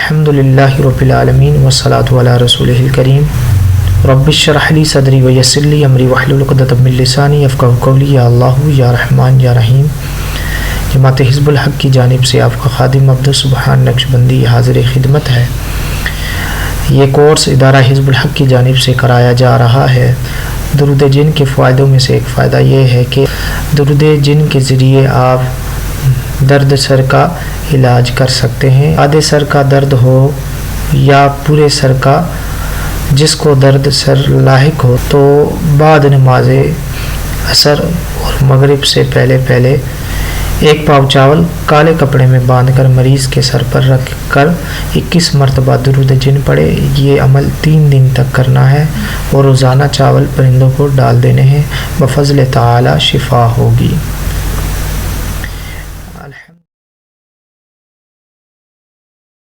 الحمدللہ رب العالمین والصلاة علی رسولہ الکریم رب اشرح لی صدری ویسر لی امری واحلل عقدۃ من لسانی یفقہوا قولی۔ یا اللہ یا رحمان یا رحیم۔ جماعت حزب الحق کی جانب سے آپ کا خادم عبدالسبحان نقشبندی حاضر خدمت ہے۔ یہ کورس ادارہ حزب الحق کی جانب سے کرایا جا رہا ہے۔ درود جن کے فائدوں میں سے ایک فائدہ یہ ہے کہ درود جن کے ذریعے آپ درد سر کا علاج کر سکتے ہیں۔ آدھے سر کا درد ہو یا پورے سر کا، جس کو درد سر لاحق ہو تو بعد نماز عصر اور مغرب سے پہلے ایک پاؤ چاول کالے کپڑے میں باندھ کر مریض کے سر پر رکھ کر 21 مرتبہ درود جن پڑھے۔ یہ عمل 3 دن تک کرنا ہے اور روزانہ چاول پرندوں کو ڈال دینے ہیں، بفضل تعالی شفا ہوگی۔